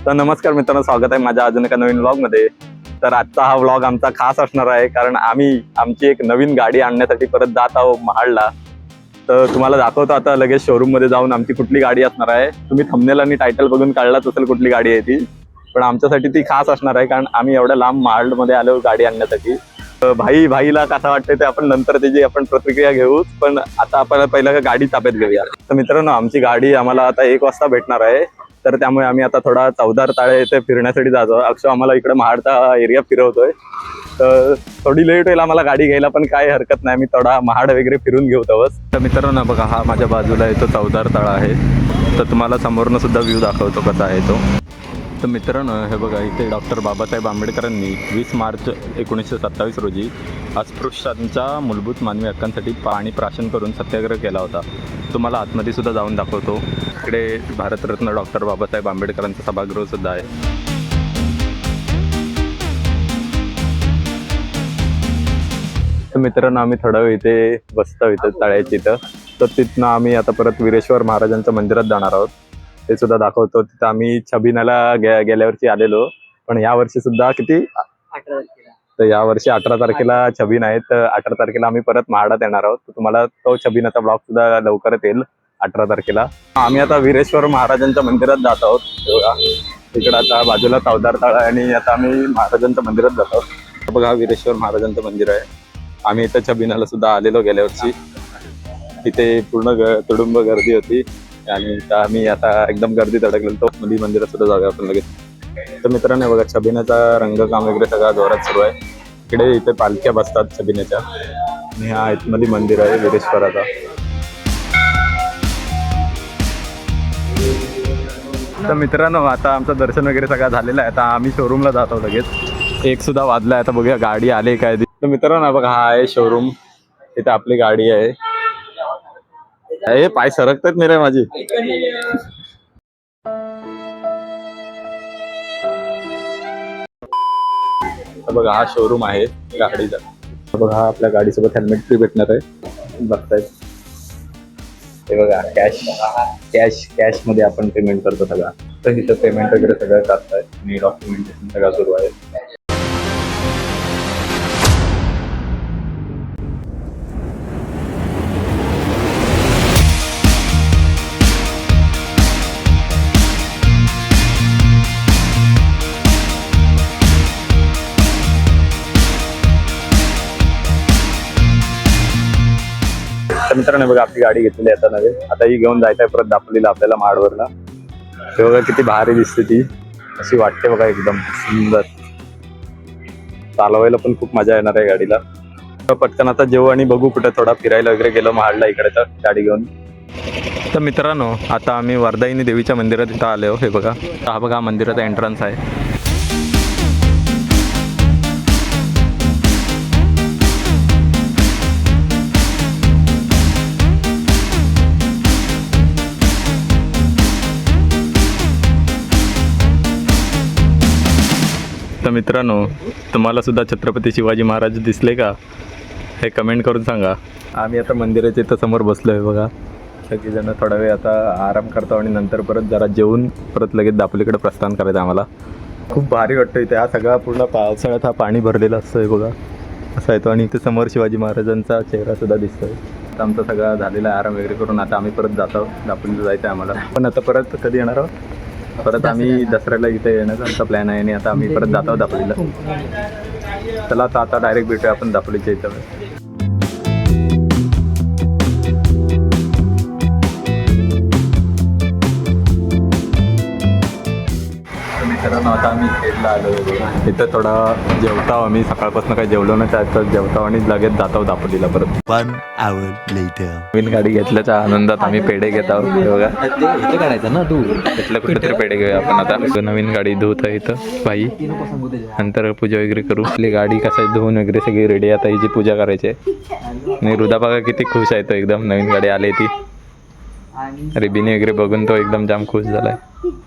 तर नमस्कार मित्रांनो, स्वागत आहे माझ्या अजून एका नवीन व्लॉगमध्ये. तर आजचा हा व्लॉग आमचा खास असणार आहे, कारण आम्ही आमची एक नवीन गाडी आणण्यासाठी परत जात आहोत महाडला. तर तुम्हाला दाखवतो आता लगेच शोरूममध्ये जाऊन आमची कुठली गाडी असणार आहे. तुम्ही थंबनेल आणि टायटल बघून कळलाच असेल कुठली गाडी आहे ती, पण आमच्यासाठी ती खास असणार आहे, कारण आम्ही एवढ्या लांब महाडमध्ये आलो गाडी आणण्यासाठी. भाईला कसं वाटतं ते आपण नंतर त्याची आपण प्रतिक्रिया घेऊ, पण आता आपण पहिला गाडी ताब्यात घेऊया. तर मित्रांनो, आमची गाडी आम्हाला आता 1 वाजता भेटणार आहे. तर त्यामुळे आम्ही आता थोडा चौदार ताळे येथे फिरण्यासाठी जातो. अक्षय आम्हाला इकडे महाडचा एरिया फिरवतोय, तर थोडी लेट होईल आम्हाला गाडी घ्यायला, पण काय हरकत नाही, मी थोडा महाड वगैरे फिरून घेऊ तवच. तर मित्रांनो बघा, हा माझ्या बाजूला येतो चौदार तळा आहे. तर तुम्हाला समोरनं सुद्धा व्ह्यू दाखवतो कसा आहे तो. तर मित्रांनो हे बघा, इथे डॉक्टर बाबासाहेब आंबेडकरांनी 20 मार्च 1927 रोजी अस्पृश्यांच्या मूलभूत मानवी हक्कांसाठी पाणी प्राशन करून सत्याग्रह केला होता. तुम्हाला आतमध्ये सुद्धा जाऊन दाखवतो. इकडे भारतरत्न डॉक्टर बाबासाहेब आंबेडकरांचं सभागृह सुद्धा आहे. तर मित्रांनो, आम्ही थोडा वेळ इथे बसतो इथे तळ्याच्या इथं. तर तिथनं आम्ही आता परत वीरेश्वर महाराजांच्या मंदिरात जाणार आहोत, ते सुद्धा दाखवतो. तिथं आम्ही छबिनाला गेल्या वर्षी आलेलो, पण या वर्षी सुद्धा किती 18 तारखेला. तर या वर्षी 18 तारखेला छबिन आहे. तर 18 तारखेला आम्ही परत महाडात येणार आहोत. तर तुम्हाला तो छबिनाचा ब्लॉग सुद्धा लवकरच येईल 18 तारखेला. आम्ही आता वीरेश्वर महाराजांच्या मंदिरात जात आहोत. तिकडं आता बाजूला चौदार तळा आणि आता आम्ही महाराजांच्या मंदिरात जात आहोत. बघा, वीरेश्वर महाराजांचं मंदिर आहे. आम्ही इथं छबिनाला सुद्धा आलेलो गेल्या वर्षी. तिथे पूर्ण तुडुंब गर्दी होती आणि आम्ही आता एकदम गर्दीत अडकलेलो. तो मध्ये मंदिरात सुद्धा जाऊया आपण लगेच. तर मित्रांनो बघा, छबिनाचा रंगकाम वगैरे सगळा जोरात सुरू आहे. इथे पालख्या बसतात छबिनाच्या, आणि हा मध्ये मंदिर आहे वीरेश्वराचा. तर मित्रांनो, आता आमचं दर्शन वगैरे सगळं झालेलं आहे. आता आम्ही शोरूमला जातो लगेच. 1 सुद्धा वाजलाय. आता बघूया गाडी आली काय. तर मित्रांनो बघा, हा आहे शोरूम. इथे आपली गाडी आहे. हे पाय सरकतात मेरे माझी. बघा, हा शोरूम आहे गाडीचा. बघा, हा आपल्या गाडीसोबत हेल्मेट फ्री भेटणार आहे. बघतायत हे बघा, कॅश मध्ये आपण पेमेंट करतो सगळं. तर इथं पेमेंट वगैरे सगळं करताय आणि डॉक्युमेंटेशन सगळं सुरू आहे. तर मित्रांनो बघा, आपली गाडी घेतलेली आहे आता नवीन. आता ही घेऊन जायचं आहे परत दापोलीला आपल्याला महाडवरला. ते बघा किती भारी दिसते ती, अशी वाटते बघा, एकदम सुंदर. चालवायला पण खूप मजा येणार आहे गाडीला. पटकन आता जेवू आणि बघू कुठे थोडा फिरायला वगैरे गेलो महाडला इकडे तर गाडी घेऊन. तर मित्रांनो, आता आम्ही वरदायिनी देवीच्या मंदिरात इथं आलो. हे बघा, हा बघा मंदिराचा एंट्रन्स आहे. तर मित्रांनो, तुम्हाला सुद्धा छत्रपती शिवाजी महाराज दिसले का, हे कमेंट करून सांगा. आम्ही आता मंदिराच्या इथं समोर बसलो आहे बघा. सगळीजणं थोडा वेळ आता आराम करतो आणि नंतर परत जरा जेवून परत लगेच दापोलीकडे प्रस्थान करायचं आम्हाला. खूप भारी वाटतं इथे. हा सगळा पूर्ण पावसाळ्यात हा पाणी भरलेलं असतं आहे बघा, असा येतो. आणि इथे समोर शिवाजी महाराजांचा चेहरा सुद्धा दिसतोय. आता आमचा सगळा झालेला आहे आराम वगैरे करून. आता आम्ही परत जातो, दापोलीला जायचं आहे आम्हाला. पण आता परत कधी येणार आहोत? परत आम्ही दसऱ्याला इथे येण्याचा आमचा प्लॅन आहे आणि आता आम्ही परत जातो दापोलीला. चला आता डायरेक्ट भेटूया आपण दापोलीच्या इथं. मित्रांनो, आता आम्ही खेडला आलो. इथं थोडा जेवतो आम्ही. सकाळपासून काही जेवलो नाही, तर जेवतो आणि लगेच जातो दापोलीला परत. 1 hour later. नवीन गाडी घेतल्याच्या आनंदात आम्ही पेढे घेत आहोत. बघा, इथे काढायचं ना तू. इथलं कुठेतरी पेढे घेऊया आपण. आता नवीन गाडी धुत आहे इथं बाई, नंतर पूजा वगैरे करू. आपली गाडी कसं धुवून वगैरे सगळी रेडी. आता हिची पूजा करायची आहे. आणि हृदा बघा किती खुश आहे तो, एकदम नवीन गाडी आली ती. रिबिनी वगैरे बघून तो एकदम जाम खुश झालाय.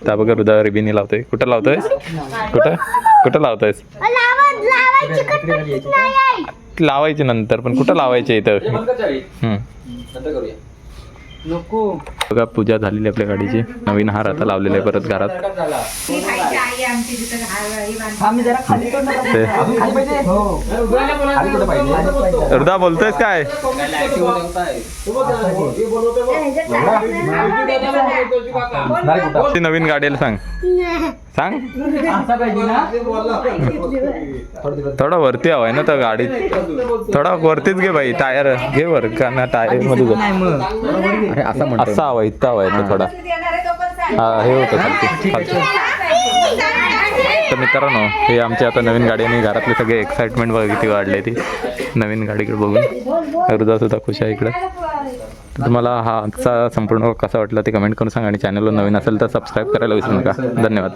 त्या बघा, हृदा रिबिनी लावतोय. कुठं लावतोय? कुठं लावतोयस? लावायची नंतर, पण कुठं लावायचे इथं? बघा पूजा झालेली आपल्या गाडीची. नवीन हार आता लावलेला आहे परत घरात. हृदा बोलतोयस काय? ती नवीन गाडीला सांग सांग. थोडा वरती हवाय ना तर गाडीत. थोडा वरतीच घे बाई. टायर घे वर का ना टायर मध्ये अरे असं म्हणतो असा हवा इतका हवाय तो थोडा. हा हे होतं खालती. तर मित्रांनो हे आमची आता नवीन गाडी आणि घरातले सगळे एक्साइटमेंट बघा किती वाढले ती नवीन गाडीकडे बघून. हृदा सुद्धा खुश आहे इकडे. तुम्हाला हा आजचा संपूर्ण कसा वाटला ते कमेंट करून सांगा आणि चॅनलवर नवीन असेल तर सबस्क्राईब करायला विसरू नका. धन्यवाद.